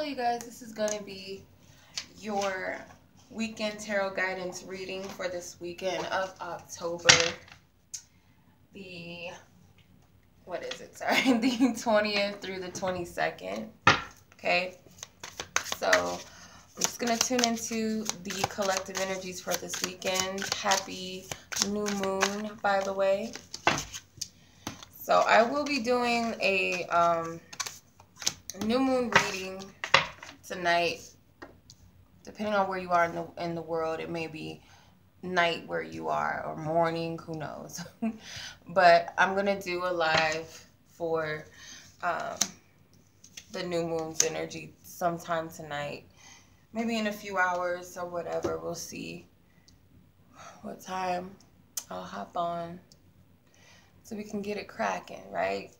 Hello you guys, this is going to be your weekend tarot guidance reading for this weekend of October the, the 20th through the 22nd, okay? So I'm just going to tune into the collective energies for this weekend. Happy new moon, by the way. So I will be doing a new moon reading tonight. Depending on where you are in the world, it may be night where you are or morning, who knows. But I'm gonna do a live for the new moon's energy sometime tonight, maybe in a few hours or whatever. We'll see what time I'll hop on so we can get it cracking, right?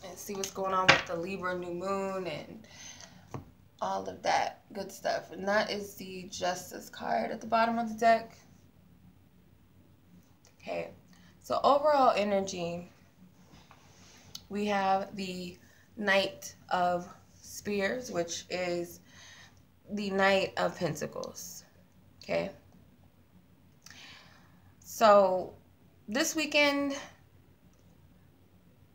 And see what's going on with the Libra new moon and all of that good stuff. And that is the Justice card at the bottom of the deck. Okay, so overall energy, we have the Knight of Spears, which is the Knight of Pentacles. Okay, so this weekend,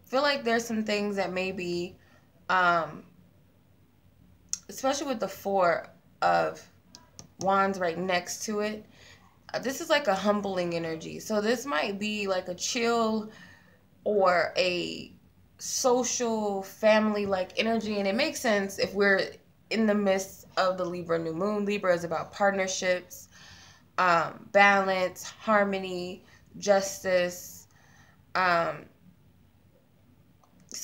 feel like there's some things that maybe, especially with the Four of Wands right next to it, this is like a humbling energy. So this might be like a chill or a social family-like energy. And it makes sense if we're in the midst of the Libra new moon. Libra is about partnerships, balance, harmony, justice. So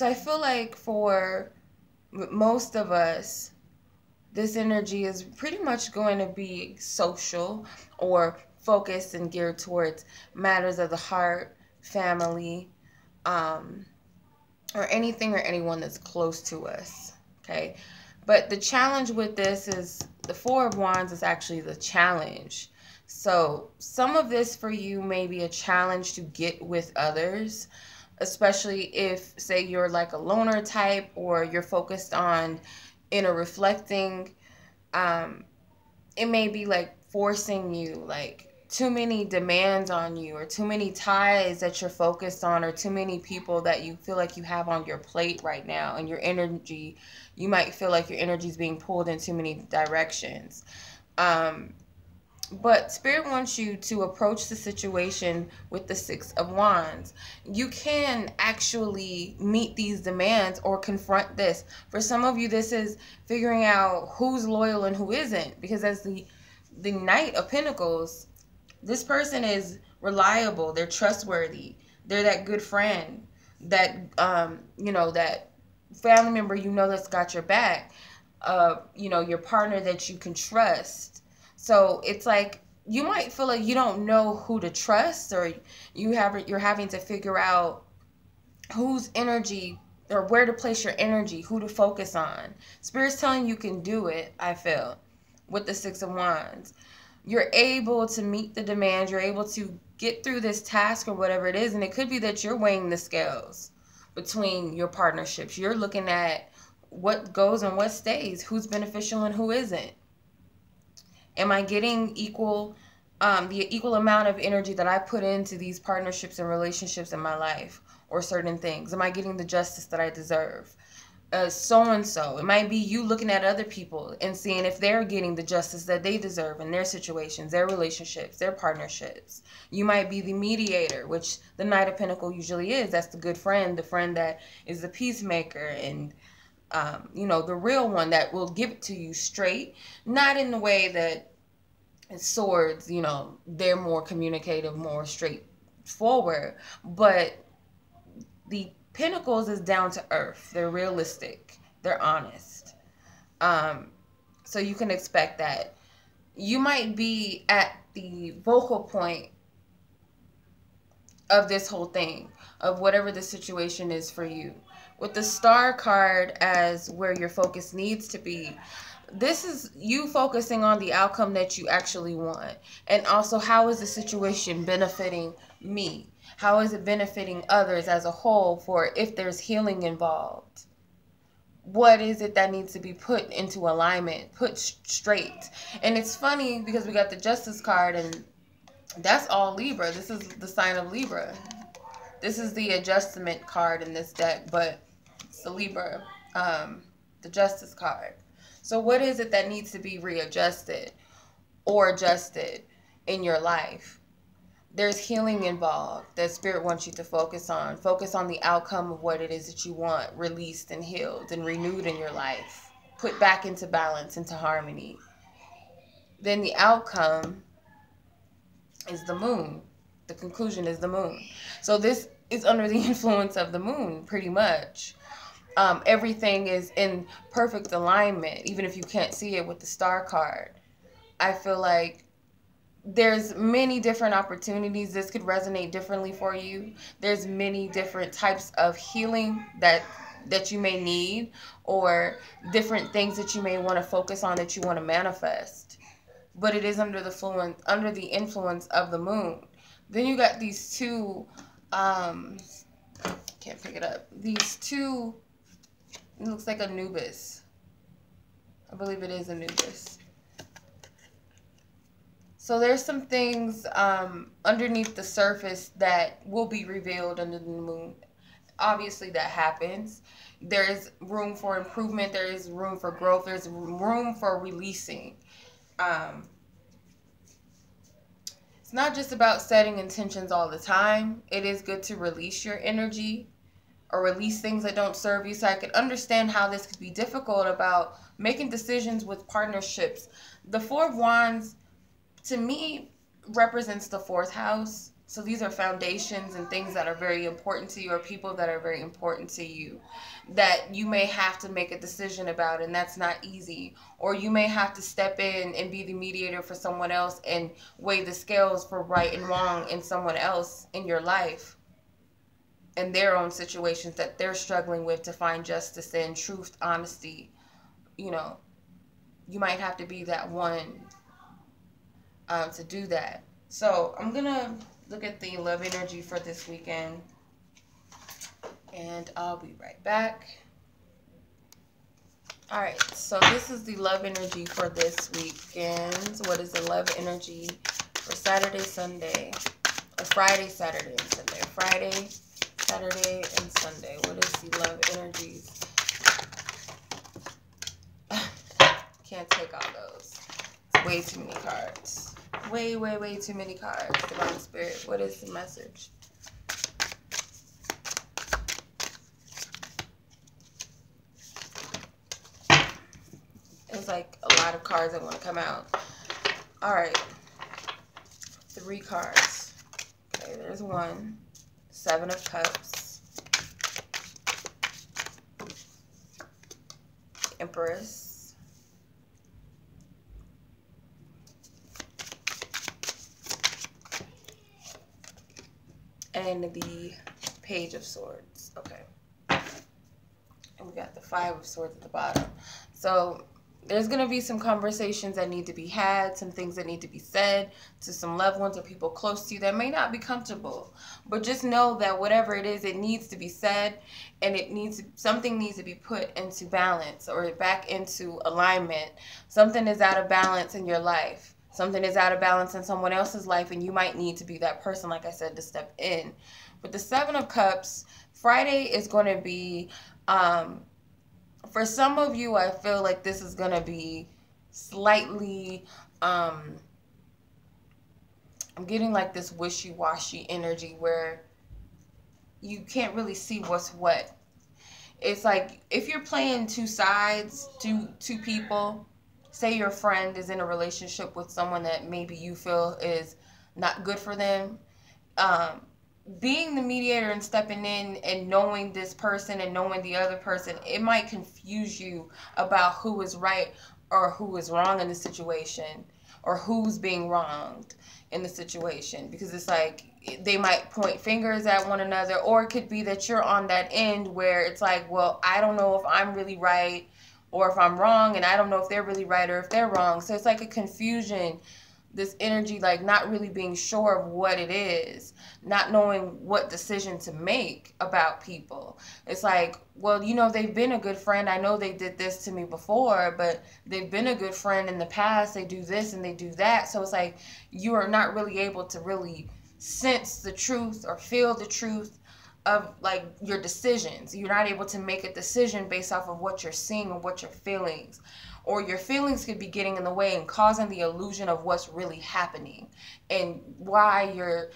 I feel like for most of us, this energy is pretty much going to be social or focused and geared towards matters of the heart, family, or anything or anyone that's close to us, okay? But the challenge with this is the Four of Wands is actually the challenge. So some of this for you may be a challenge to get with others, especially if, say, you're like a loner type or you're focused on inner reflecting. It may be like forcing you, like too many demands on you, or too many ties that you're focused on, or too many people that you feel like you have on your plate right now. And your energy, you might feel like your energy is being pulled in too many directions. But Spirit wants you to approach the situation with the Six of Wands. You can actually meet these demands or confront this. For some of you, this is figuring out who's loyal and who isn't. Because as the Knight of Pentacles, this person is reliable. They're trustworthy. They're that good friend. That, that family member that's got your back. Your partner that you can trust. So it's like you might feel like you don't know who to trust, or you're having to figure out whose energy or where to place your energy, who to focus on. Spirit's telling you can do it, I feel, with the Six of Wands. You're able to meet the demands. You're able to get through this task or whatever it is. And it could be that you're weighing the scales between your partnerships. You're looking at what goes and what stays, who's beneficial and who isn't. Am I getting the equal amount of energy that I put into these partnerships and relationships in my life, or certain things? Am I getting the justice that I deserve? So-and-so. It might be you looking at other people and seeing if they're getting the justice that they deserve in their situations, their relationships, their partnerships. You might be the mediator, which the Knight of Pentacles usually is. That's the good friend, the friend that is the peacemaker, and the real one that will give it to you straight, not in the way that swords, they're more communicative, more straightforward, but the Pentacles is down to earth. They're realistic. They're honest. So you can expect that. You might be at the vocal point of this whole thing, of whatever the situation is for you. With the Star card as where your focus needs to be, this is you focusing on the outcome that you actually want. And also, how is the situation benefiting me? How is it benefiting others as a whole, for if there's healing involved? what is it that needs to be put into alignment, put straight. And it's funny because we got the Justice card, and that's all Libra. This is the sign of Libra. This is the adjustment card in this deck, but it's the Libra, the Justice card. So what is it that needs to be readjusted or adjusted in your life? There's healing involved that Spirit wants you to focus on. Focus on the outcome of what it is that you want released and healed and renewed in your life. Put back into balance, into harmony. Then the outcome is the moon. The conclusion is the moon. So this is under the influence of the moon, pretty much. Everything is in perfect alignment, even if you can't see it with the star card. I feel like there's many different opportunities. This could resonate differently for you. There's many different types of healing that you may need, or different things that you may want to focus on, that you want to manifest. But it is under the influence of the moon. Then you got these two, can't pick it up. These two, it looks like Anubis. I believe it is Anubis. So there's some things underneath the surface that will be revealed under the moon. Obviously that happens. There is room for improvement. There is room for growth. There's room for releasing. It's not just about setting intentions all the time. It is good to release your energy or release things that don't serve you. So I could understand how this could be difficult about making decisions with partnerships. The Four of Wands, to me, represents the fourth house. So these are foundations and things that are very important to you, or people that are very important to you, that you may have to make a decision about, and that's not easy. Or you may have to step in and be the mediator for someone else and weigh the scales for right and wrong in someone else in your life, and their own situations that they're struggling with, to find justice and truth, honesty. You know, you might have to be that one to do that. So I'm gonna look at the love energy for this weekend, and I'll be right back. All right, so this is the love energy for this weekend. What is the love energy for Saturday, Sunday, or Friday, Saturday, and Sunday? Friday, Saturday, and Sunday. What is the love energies? Can't take all those. It's way too many cards. Way, way, way too many cards. Divine Spirit, what is the message? It's like a lot of cards that want to come out. All right. 3 cards. Okay, there's one. 7 of Cups. Empress. And the Page of Swords. Okay. And we got the 5 of Swords at the bottom. So there's going to be some conversations that need to be had, some things that need to be said to some loved ones or people close to you that may not be comfortable. But just know that whatever it is, it needs to be said, and something needs to be put into balance or back into alignment. Something is out of balance in your life. Something is out of balance in someone else's life, and you might need to be that person, like I said, to step in. With the 7 of Cups, Friday is going to be, for some of you, I feel like this is going to be slightly, I'm getting like this wishy-washy energy where you can't really see what's what. It's like if you're playing two sides, two people. Say your friend is in a relationship with someone that maybe you feel is not good for them. Being the mediator and stepping in and knowing this person and knowing the other person, it might confuse you about who is right or who is wrong in the situation, or who's being wronged in the situation. Because it's like they might point fingers at one another, or it could be that you're on that end where it's like, well, I don't know if I'm really right or if I'm wrong, and I don't know if they're really right or if they're wrong. So it's like a confusion this energy, like not really being sure of what it is, not knowing what decision to make about people. It's like, well, you know, they've been a good friend. I know they did this to me before, but they've been a good friend in the past. They do this and they do that. So it's like you are not really able to really sense the truth or feel the truth of like your decisions. You're not able to make a decision based off of what you're seeing or what you're feeling, or your feelings could be getting in the way and causing the illusion of what's really happening and why you're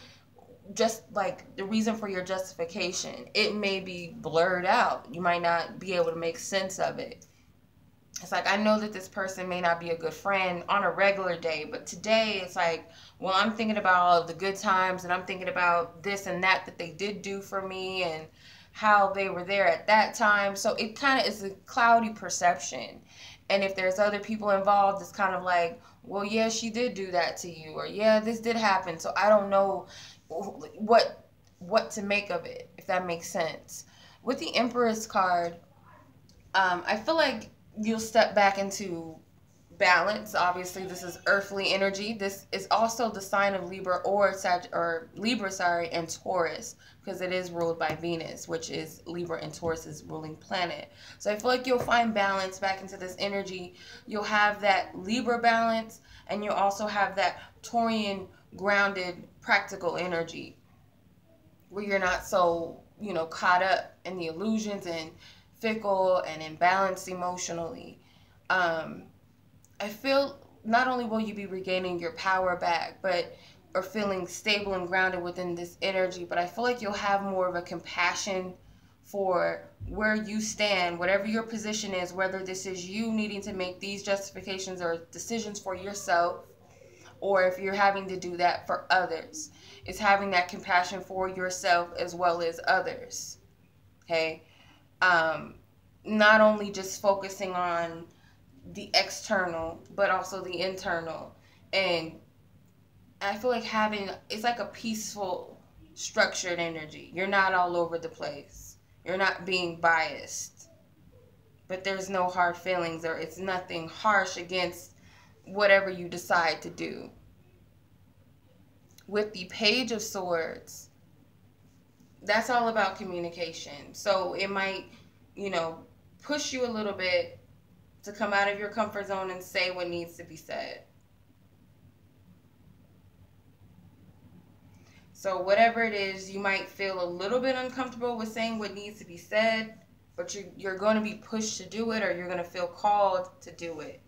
just like the reason for your justification. It may be blurred out. You might not be able to make sense of it. It's like, I know that this person may not be a good friend on a regular day, but today it's like, well, I'm thinking about all of the good times and I'm thinking about this and that they did do for me and how they were there at that time. So it kind of is a cloudy perception. And if there's other people involved, it's kind of like, well, yeah, she did do that to you, or yeah, this did happen. So I don't know what to make of it, if that makes sense. With the Empress card, I feel like you'll step back into balance. Obviously, this is earthly energy. This is also the sign of Libra or Libra, and Taurus, because it is ruled by Venus, which is Libra and Taurus's ruling planet. So I feel like you'll find balance back into this energy. You'll have that Libra balance, and you'll also have that Taurian grounded practical energy, where you're not so, you know, caught up in the illusions and fickle and imbalanced emotionally. I feel not only will you be regaining your power back, or feeling stable and grounded within this energy, but I feel like you'll have more of a compassion for where you stand, whatever your position is, whether this is you needing to make these justifications or decisions for yourself, or if you're having to do that for others. It's having that compassion for yourself as well as others. Okay? Not only just focusing on the external, but also the internal. And I feel like it's like a peaceful, structured energy. You're not all over the place. You're not being biased. But there's no hard feelings, or it's nothing harsh against whatever you decide to do. With the Page of Swords, that's all about communication. So it might, you know, push you a little bit to come out of your comfort zone and say what needs to be said. So whatever it is, you might feel a little bit uncomfortable with saying what needs to be said, but you're going to be pushed to do it, or you're going to feel called to do it.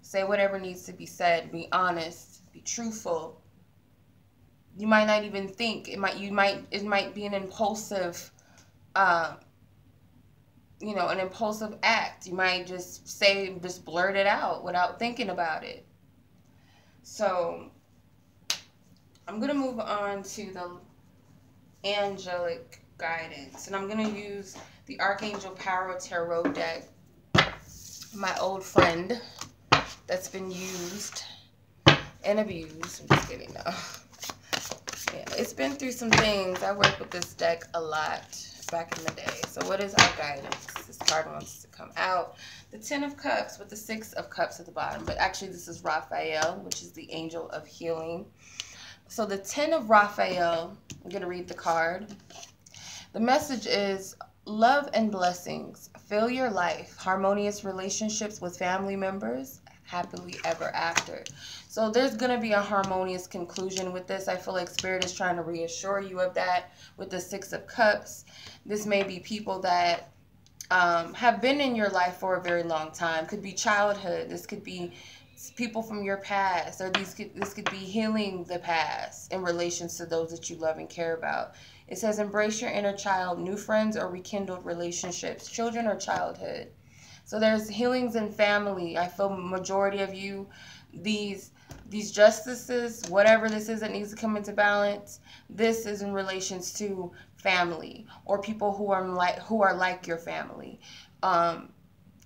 Say whatever needs to be said. Be honest. Be truthful. You might not even think. It might be an impulsive an impulsive act. You might just blurt it out without thinking about it. So I'm going to move on to the angelic guidance. And I'm going to use the Archangel Tarot Tarot deck, my old friend that's been used and abused. I'm just kidding, no. Yeah, it's been through some things. I worked with this deck a lot back in the day. So what is our guidance? This card wants to come out. The Ten of Cups with the Six of Cups at the bottom. But actually this is Raphael, which is the angel of healing. So the Ten of Raphael, I'm going to read the card. The message is love and blessings. Fill your life. Harmonious relationships with family members. Happily ever after. So there's going to be a harmonious conclusion with this. I feel like Spirit is trying to reassure you of that with the Six of Cups. This may be people that have been in your life for a very long time. Could be childhood. This could be people from your past, or this could be healing the past in relations to those that you love and care about. It says embrace your inner child, new friends or rekindled relationships, children or childhood. So there's healings in family. I feel majority of you, these justices, whatever this is that needs to come into balance, this is in relations to family or people who are like your family.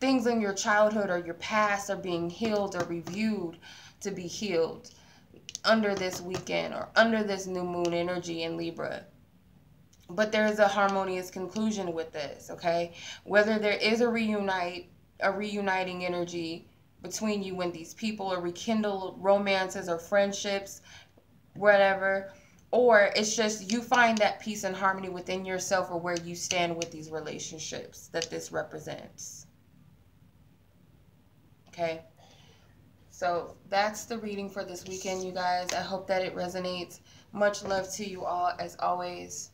Things in your childhood or your past are being healed or reviewed to be healed under this weekend or under this new moon energy in Libra. But there is a harmonious conclusion with this, okay? Whether there is a reuniting energy between you and these people, or rekindle romances or friendships, whatever. Or it's just you find that peace and harmony within yourself, or where you stand with these relationships that this represents. Okay? So that's the reading for this weekend, you guys. I hope that it resonates. Much love to you all, as always.